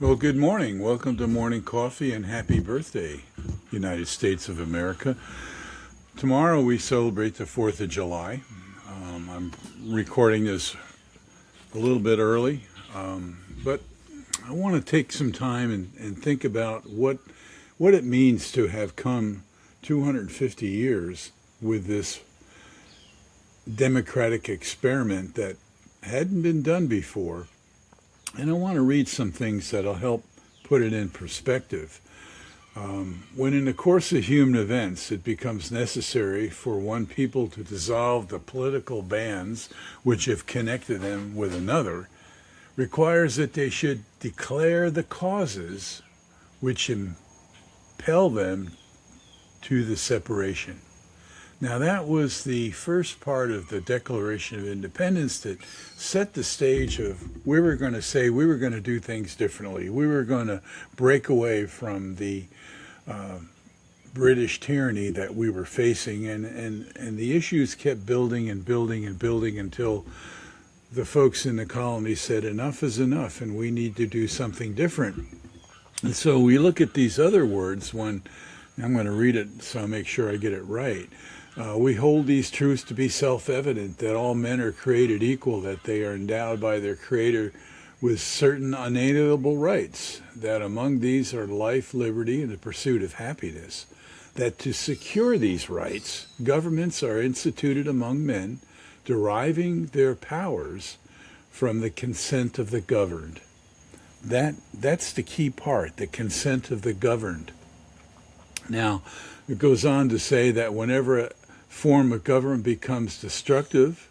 Well, good morning. Welcome to Morning Coffee and happy birthday, United States of America. Tomorrow we celebrate the 4th of July. I'm recording this a little bit early, but I want to take some time and think about what it means to have come 250 years with this democratic experiment that hadn't been done before. And I want to read some things that'll help put it in perspective. When in the course of human events it becomes necessary for one people to dissolve the political bands which have connected them with another, requires that they should declare the causes which impel them to the separation. Now, that was the first part of the Declaration of Independence that set the stage of we were going to say we were going to do things differently. We were going to break away from the British tyranny that we were facing, and the issues kept building and building and building until the folks in the colony said enough is enough and we need to do something different. And so we look at these other words when I'm going to read it so I make sure I get it right. We hold these truths to be self-evident, that all men are created equal, that they are endowed by their Creator with certain unalienable rights, that among these are life, liberty, and the pursuit of happiness, that to secure these rights, governments are instituted among men, deriving their powers from the consent of the governed. That's the key part, the consent of the governed. Now, it goes on to say that whenever a form of government becomes destructive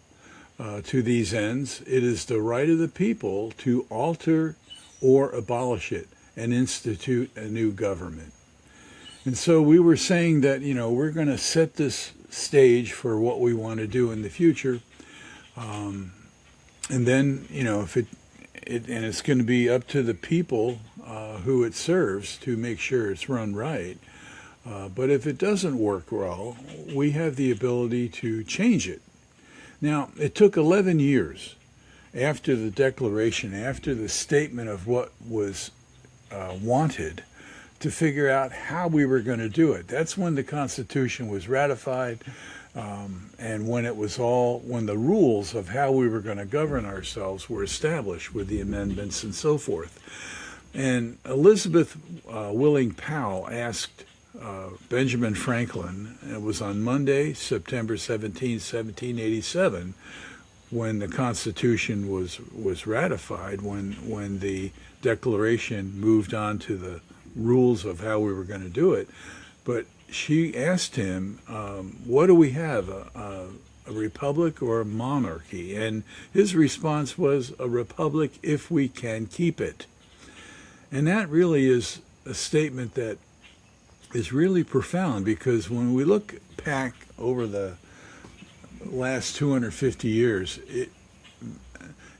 to these ends, it is the right of the people to alter or abolish it and institute a new government. And so we were saying that, we're going to set this stage for what we want to do in the future. And then, if and it's going to be up to the people who it serves to make sure it's run right. But if it doesn't work well, we have the ability to change it. Now, it took 11 years after the declaration, after the statement of what was wanted, to figure out how we were going to do it. That's when the Constitution was ratified, and when the rules of how we were going to govern ourselves were established with the amendments and so forth. And Elizabeth Willing Powell asked Benjamin Franklin, and it was on Monday, September 17, 1787, when the Constitution was ratified, when the Declaration moved on to the rules of how we were going to do it. But she asked him, what do we have, a republic or a monarchy? And his response was, a republic if we can keep it. And that really is a statement that is really profound, because when we look back over the last 250 years,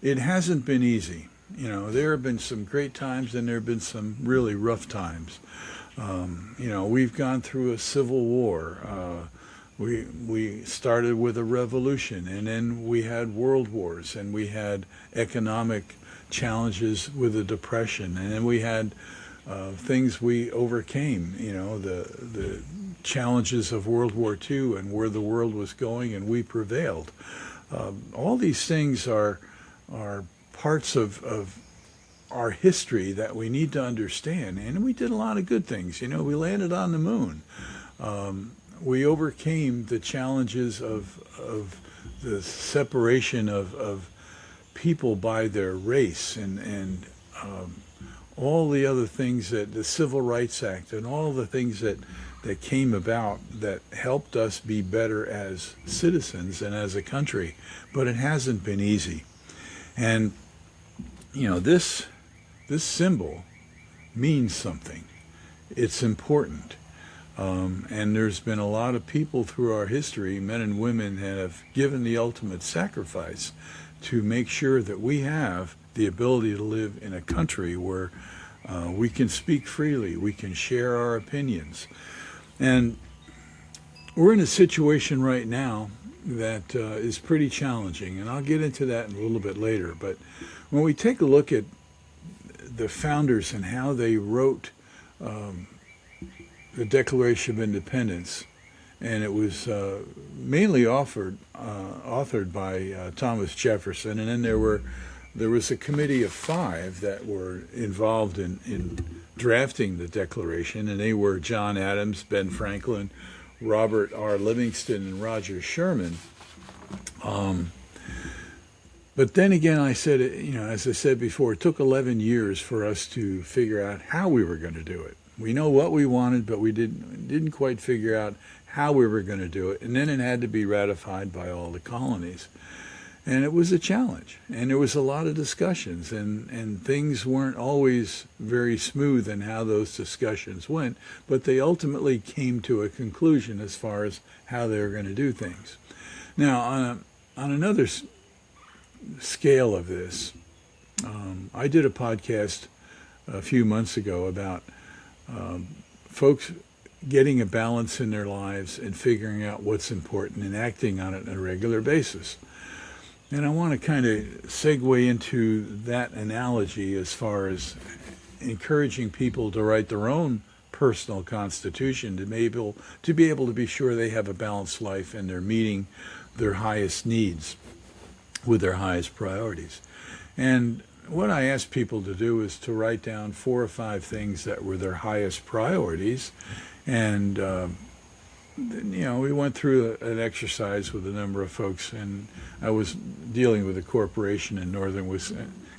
it hasn't been easy. There have been some great times and there have been some really rough times. We've gone through a civil war. We started with a revolution, and then we had world wars, and we had economic challenges with the Depression, and then we had things we overcame, the challenges of World War II and where the world was going, and we prevailed. All these things are parts of our history that we need to understand. And we did a lot of good things. We landed on the moon. We overcame the challenges of the separation of people by their race and all the other things, that the Civil Rights Act and all the things that came about that helped us be better as citizens and as a country. But it hasn't been easy. And, this symbol means something. It's important. And there's been a lot of people through our history, men and women, that have given the ultimate sacrifice to make sure that we have the ability to live in a country where we can speak freely, we can share our opinions. And we're in a situation right now that is pretty challenging, and I'll get into that in a little bit later. But when we take a look at the founders and how they wrote the Declaration of Independence, and it was mainly authored by Thomas Jefferson, and then there was a committee of 5 that were involved in drafting the Declaration, and they were John Adams, Ben Franklin, Robert R. Livingston, and Roger Sherman. But then again, I said, as I said before, it took 11 years for us to figure out how we were going to do it. We know what we wanted, but we didn't quite figure out how we were going to do it. And then it had to be ratified by all the colonies. And it was a challenge. And there was a lot of discussions. And things weren't always very smooth in how those discussions went. But they ultimately came to a conclusion as far as how they were going to do things. Now, on another scale of this, I did a podcast a few months ago about folks getting a balance in their lives and figuring out what's important and acting on it on a regular basis. And I want to kind of segue into that analogy as far as encouraging people to write their own personal constitution to be able to be sure they have a balanced life and they're meeting their highest needs with their highest priorities. And what I asked people to do is to write down 4 or 5 things that were their highest priorities. And, we went through an exercise with a number of folks, and I was dealing with a corporation in northern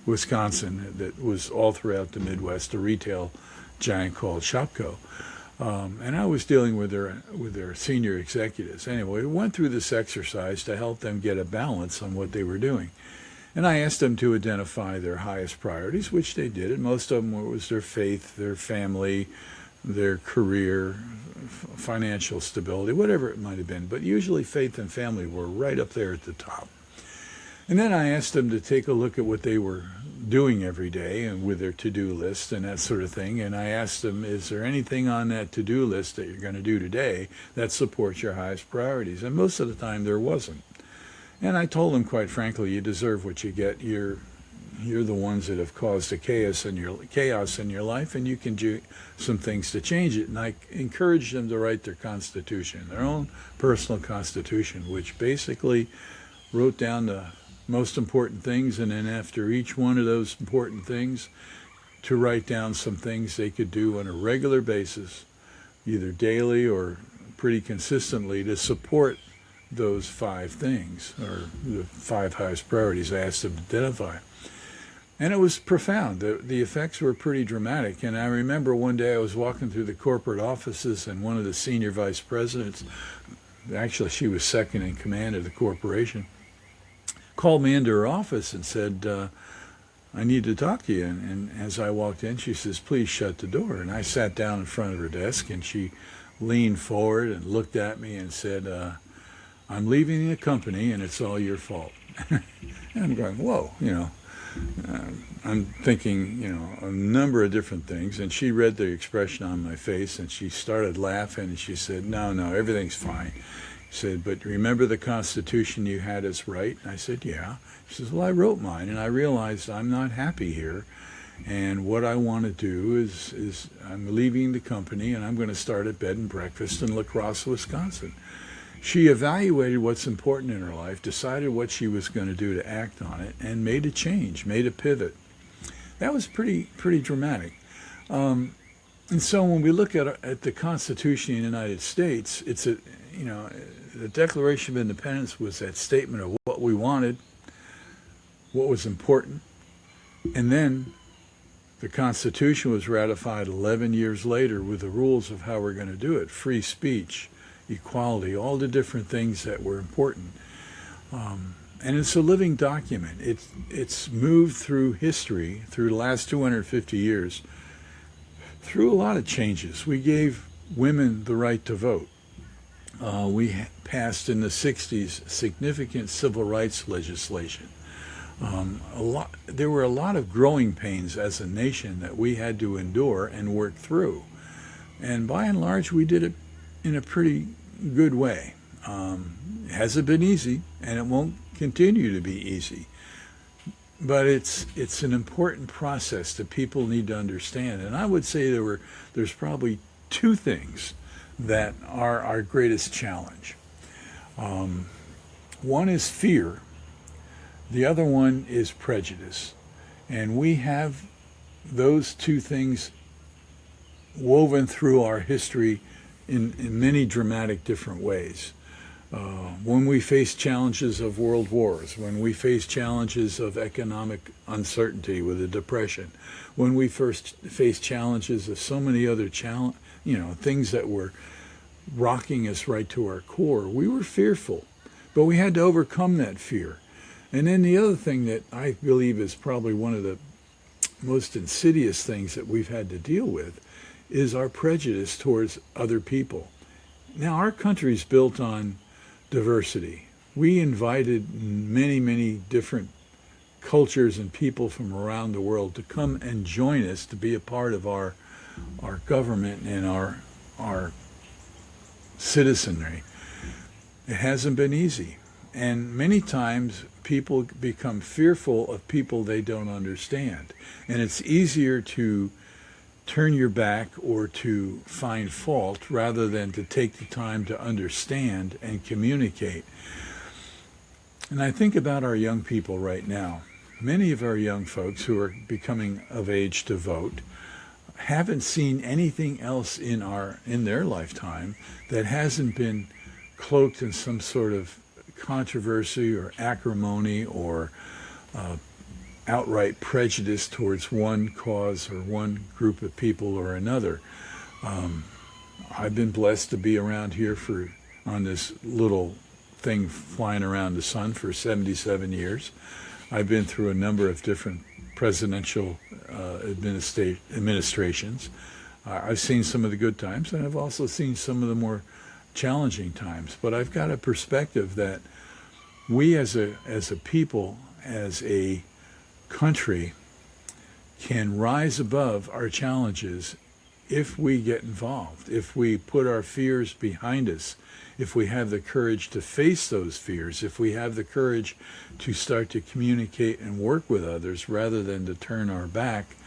Wisconsin that was all throughout the Midwest, a retail giant called Shopko. And I was dealing with their senior executives. Anyway, we went through this exercise to help them get a balance on what they were doing. And I asked them to identify their highest priorities, which they did. And most of them was their faith, their family, their career, financial stability, whatever it might have been. But usually faith and family were right up there at the top. And then I asked them to take a look at what they were doing every day and with their to-do list and that sort of thing. And I asked them, is there anything on that to-do list that you're going to do today that supports your highest priorities? And most of the time there wasn't. And I told them, quite frankly, you deserve what you get. You're the ones that have caused the chaos in your life, and you can do some things to change it. And I encouraged them to write their constitution, their own personal constitution, which basically wrote down the most important things, and then after each one of those important things, to write down some things they could do on a regular basis, either daily or pretty consistently, to support those 5 things, or the 5 highest priorities I asked them to identify. And it was profound. The effects were pretty dramatic. And I remember one day I was walking through the corporate offices, and one of the senior vice presidents, actually she was second in command of the corporation, called me into her office and said, I need to talk to you. And as I walked in, she says, please shut the door. And I sat down in front of her desk, and she leaned forward and looked at me and said, I'm leaving the company, and it's all your fault. And I'm going, whoa, I'm thinking, a number of different things. And she read the expression on my face, and she started laughing, and she said, no, everything's fine. She said, but remember the Constitution you had us write? And I said, yeah. She says, well, I wrote mine, and I realized I'm not happy here. And what I want to do is I'm leaving the company, and I'm going to start a bed and breakfast in La Crosse, Wisconsin. She evaluated what's important in her life, decided what she was going to do to act on it, and made a change, made a pivot. That was pretty dramatic. And so when we look at the Constitution of the United States, it's the Declaration of Independence was that statement of what we wanted, what was important, and then the Constitution was ratified 11 years later with the rules of how we're going to do it: free speech, equality, all the different things that were important. And it's a living document. It's moved through history, through the last 250 years, through a lot of changes. We gave women the right to vote. We passed in the 60s significant civil rights legislation. There were a lot of growing pains as a nation that we had to endure and work through. And by and large, we did it in a pretty good way. It hasn't been easy, and it won't continue to be easy. but it's an important process that people need to understand. And I would say there's probably two things that are our greatest challenge. One is fear. The other one is prejudice. And we have those two things woven through our history in many dramatic different ways. When we face challenges of world wars, when we face challenges of economic uncertainty with the Depression, when we first face challenges of so many other things that were rocking us right to our core, we were fearful, but we had to overcome that fear. And then the other thing that I believe is probably one of the most insidious things that we've had to deal with is our prejudice towards other people. Now, our country's built on diversity. We invited many, many different cultures and people from around the world to come and join us to be a part of our government and our citizenry. It hasn't been easy. And many times people become fearful of people they don't understand. And it's easier to turn your back or to find fault rather than to take the time to understand and communicate. And I think about our young people right now. Many of our young folks who are becoming of age to vote haven't seen anything else in their lifetime that hasn't been cloaked in some sort of controversy or acrimony or outright prejudice towards one cause or one group of people or another. I've been blessed to be around here on this little thing flying around the sun for 77 years. I've been through a number of different presidential administrations. I've seen some of the good times, and I've also seen some of the more challenging times. But I've got a perspective that we as a people, as a country, can rise above our challenges if we get involved, if we put our fears behind us, if we have the courage to face those fears, if we have the courage to start to communicate and work with others rather than to turn our back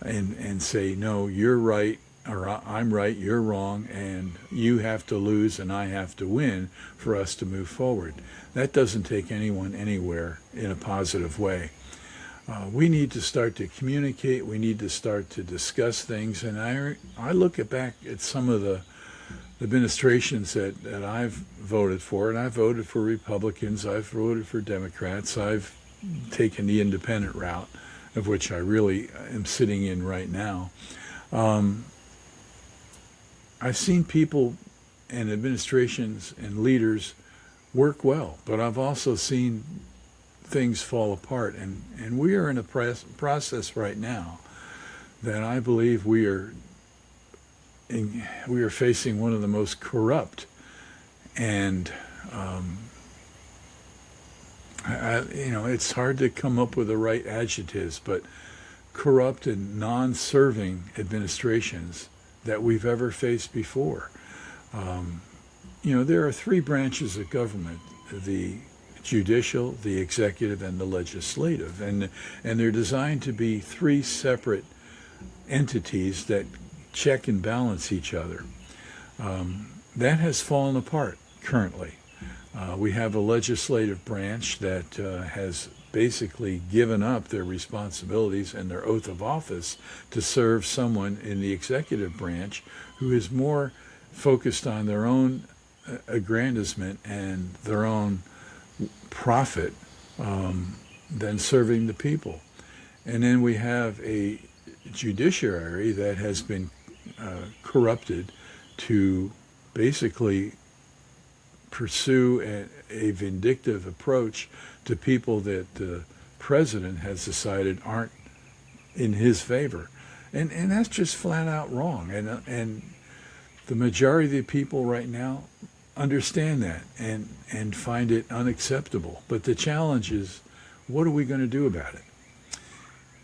and say, no, you're right, or I'm right, you're wrong, and you have to lose and I have to win for us to move forward. That doesn't take anyone anywhere in a positive way. We need to start to communicate. We need to start to discuss things. And I look back at some of the administrations that I've voted for, and I've voted for Republicans, I've voted for Democrats, I've taken the independent route, of which I really am sitting in right now. I've seen people and administrations and leaders work well, but I've also seen things fall apart, and we are in a process right now that I believe we are facing one of the most corrupt and it's hard to come up with the right adjectives, but corrupt and non-serving administrations that we've ever faced before. There are three branches of government: the judicial, the executive, and the legislative, and they're designed to be three separate entities that check and balance each other. That has fallen apart currently. We have a legislative branch that has basically given up their responsibilities and their oath of office to serve someone in the executive branch who is more focused on their own aggrandizement and their own profit than serving the people. And then we have a judiciary that has been corrupted to basically pursue a vindictive approach to people that the president has decided aren't in his favor. And that's just flat out wrong. And the majority of the people right now understand that and find it unacceptable. But the challenge is, what are we going to do about it?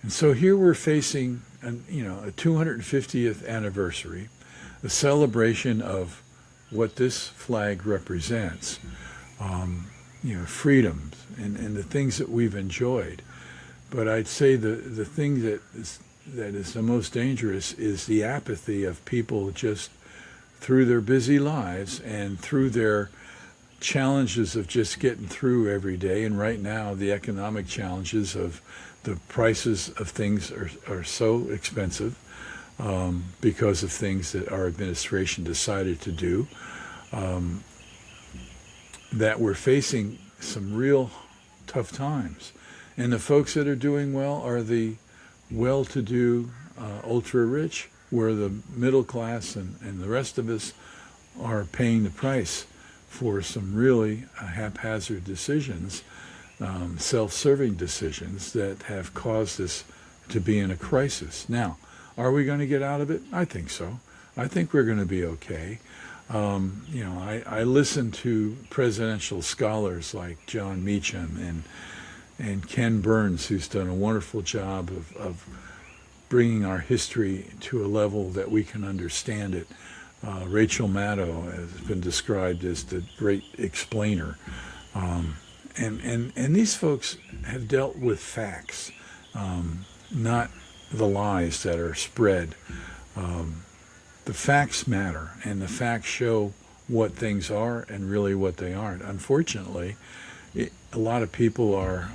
And so here we're facing a 250th anniversary, a celebration of what this flag represents, freedoms and the things that we've enjoyed. But I'd say the thing that is the most dangerous is the apathy of people just through their busy lives and through their challenges of just getting through every day. And right now, the economic challenges of the prices of things are so expensive because of things that our administration decided to do, that we're facing some real tough times. And the folks that are doing well are the well-to-do, ultra-rich, where the middle class and the rest of us are paying the price for some really haphazard decisions, self-serving decisions that have caused us to be in a crisis. Now, are we going to get out of it? I think so. I think we're going to be okay. I listen to presidential scholars like John Meacham and Ken Burns, who's done a wonderful job of bringing our history to a level that we can understand it. Rachel Maddow has been described as the great explainer. And these folks have dealt with facts, not the lies that are spread. The facts matter, and the facts show what things are and really what they aren't. Unfortunately, a lot of people are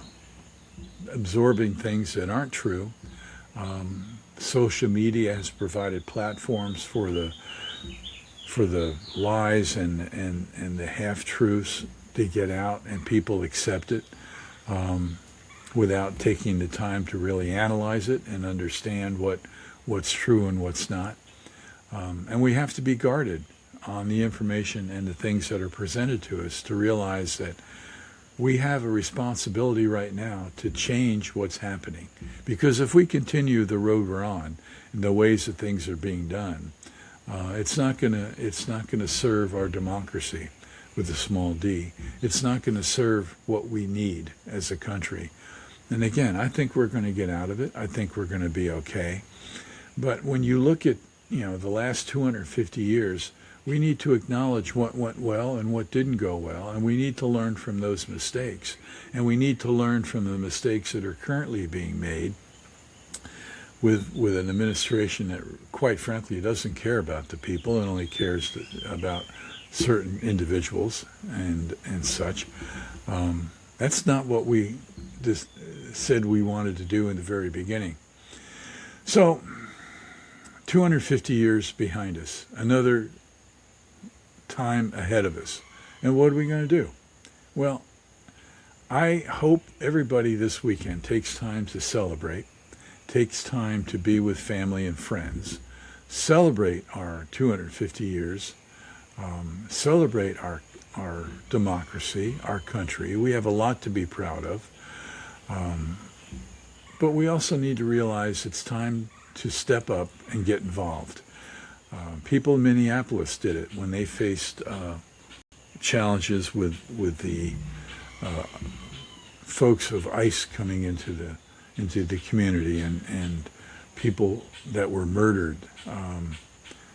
absorbing things that aren't true. Social media has provided platforms for the lies and the half-truths to get out, and people accept it without taking the time to really analyze it and understand what's true and what's not. And we have to be guarded on the information and the things that are presented to us to realize that we have a responsibility right now to change what's happening. Because if we continue the road we're on, and the ways that things are being done, it's not gonna serve our democracy with a small d. It's not going to serve what we need as a country. And again, I think we're going to get out of it. I think we're going to be okay. But when you look at the last 250 years, we need to acknowledge what went well and what didn't go well, and we need to learn from those mistakes. And we need to learn from the mistakes that are currently being made with an administration that, quite frankly, doesn't care about the people and only cares about certain individuals and such. That's not what we just said we wanted to do in the very beginning. So, 250 years behind us, another time ahead of us. And what are we going to do? Well, I hope everybody this weekend takes time to celebrate, takes time to be with family and friends, celebrate our 250 years, celebrate our democracy, our country. We have a lot to be proud of. But we also need to realize it's time to step up and get involved. People in Minneapolis did it when they faced challenges with the folks of ICE coming into the community and people that were murdered.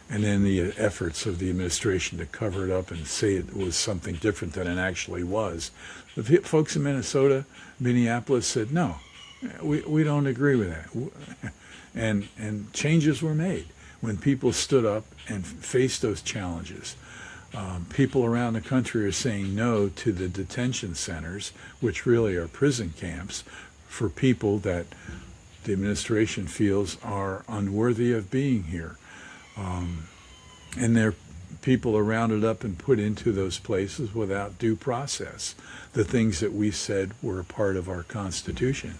And then the efforts of the administration to cover it up and say it was something different than it actually was. The folks in Minneapolis said, no, we don't agree with that. And changes were made when people stood up and faced those challenges. People around the country are saying no to the detention centers, which really are prison camps for people that the administration feels are unworthy of being here. And their people are rounded up and put into those places without due process, the things that we said were a part of our Constitution.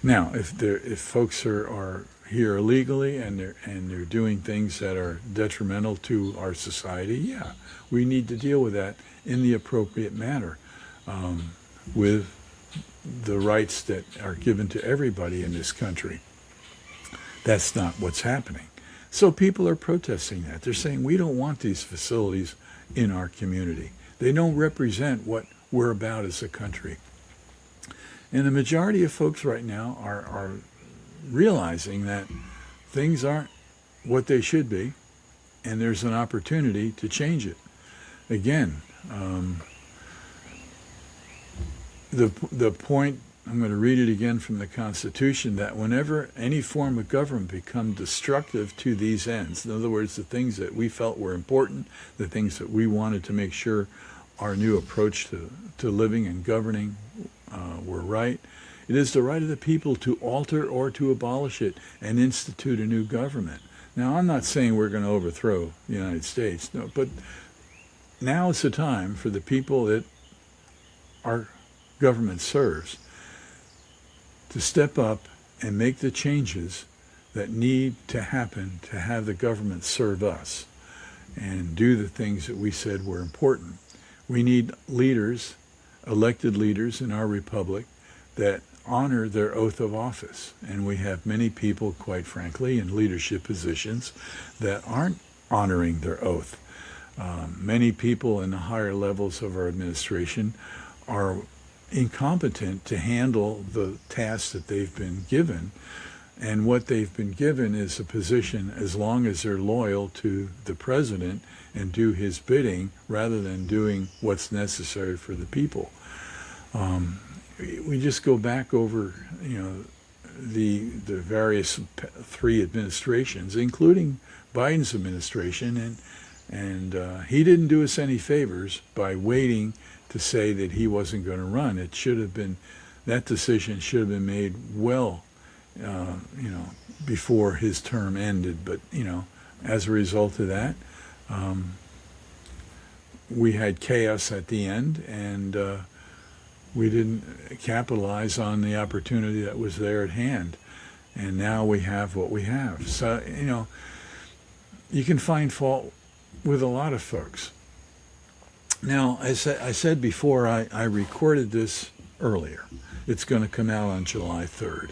Now, if folks are here illegally and they're doing things that are detrimental to our society, yeah, we need to deal with that in the appropriate manner, with the rights that are given to everybody in this country. That's not what's happening. So people are protesting that. They're saying, we don't want these facilities in our community. They don't represent what we're about as a country. And the majority of folks right now are realizing that things aren't what they should be, and there's an opportunity to change it. Again, the point I'm going to read it again from the Constitution, that whenever any form of government becomes destructive to these ends, in other words, the things that we felt were important, the things that we wanted to make sure our new approach to living and governing were right, it is the right of the people to alter or to abolish it and institute a new government. Now, I'm not saying we're going to overthrow the United States, no, but now is the time for the people that our government serves to step up and make the changes that need to happen to have the government serve us and do the things that we said were important. We need leaders, elected leaders in our republic, that honor their oath of office. And we have many people, quite frankly, in leadership positions that aren't honoring their oath. Many people in the higher levels of our administration are incompetent to handle the tasks that they've been given. And what they've been given is a position as long as they're loyal to the president and do his bidding rather than doing what's necessary for the people. We just go back over, the various three administrations, including Biden's administration, and he didn't do us any favors by waiting to say that he wasn't going to run. It should have been, that decision should have been made well, before his term ended. But, as a result of that, we had chaos at the end, and we didn't capitalize on the opportunity that was there at hand. And now we have what we have. So, you can find fault with a lot of folks. Now, I said before, I recorded this earlier. It's going to come out on July 3rd,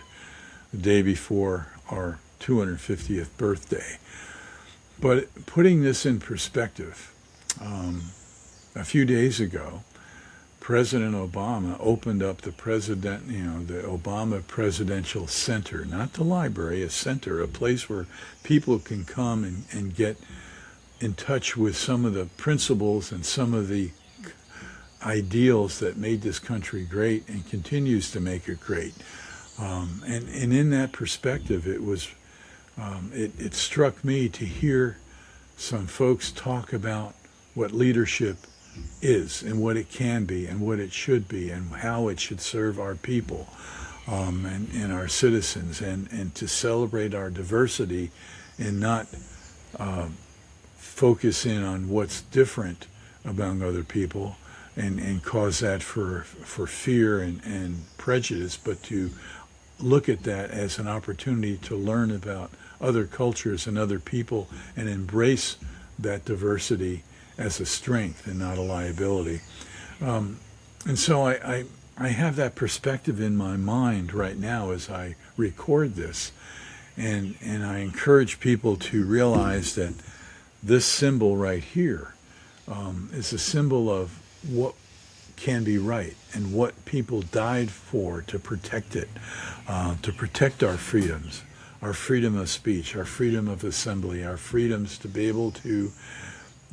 the day before our 250th birthday. But putting this in perspective, a few days ago, President Obama opened up the Obama Presidential Center, not the library, a center, a place where people can come and get in touch with some of the principles and some of the ideals that made this country great and continues to make it great. And in that perspective, it struck me to hear some folks talk about what leadership is and what it can be and what it should be and how it should serve our people and our citizens, and to celebrate our diversity and not focus in on what's different among other people and cause that for fear and prejudice, but to look at that as an opportunity to learn about other cultures and other people and embrace that diversity as a strength and not a liability. And so I have that perspective in my mind right now as I record this, and I encourage people to realize that this symbol right here is a symbol of what can be right and what people died for to protect it, to protect our freedoms, our freedom of speech, our freedom of assembly, our freedoms to be able to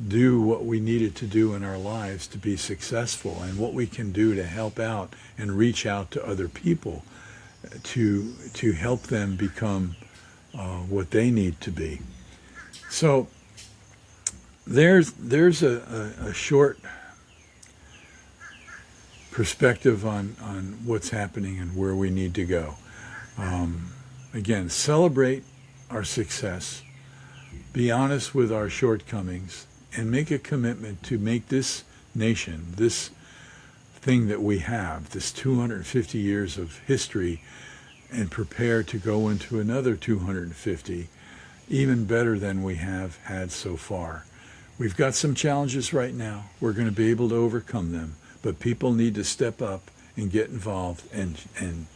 do what we needed to do in our lives to be successful, and what we can do to help out and reach out to other people to help them become what they need to be. So there's a short perspective on what's happening and where we need to go. Again, celebrate our success, be honest with our shortcomings, and make a commitment to make this nation, this thing that we have, this 250 years of history, and prepare to go into another 250 even better than we have had so far. We've got some challenges right now. We're going to be able to overcome them, but people need to step up and get involved and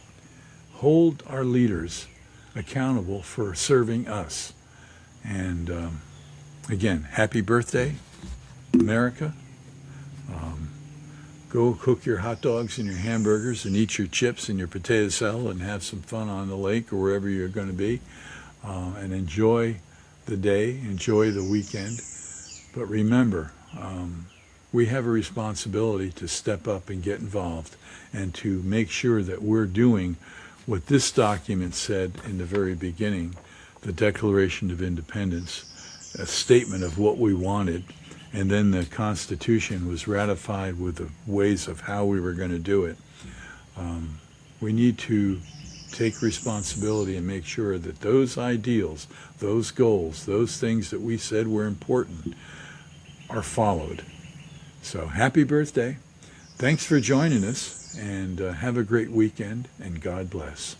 hold our leaders accountable for serving us. And again, happy birthday, America. Go cook your hot dogs and your hamburgers and eat your chips and your potato salad and have some fun on the lake or wherever you're going to be, and enjoy the day, enjoy the weekend. But remember, we have a responsibility to step up and get involved and to make sure that we're doing what this document said in the very beginning, the Declaration of Independence, a statement of what we wanted, and then the Constitution was ratified with the ways of how we were going to do it. We need to take responsibility and make sure that those ideals, those goals, those things that we said were important are followed. So happy birthday. Thanks for joining us, and have a great weekend, and God bless.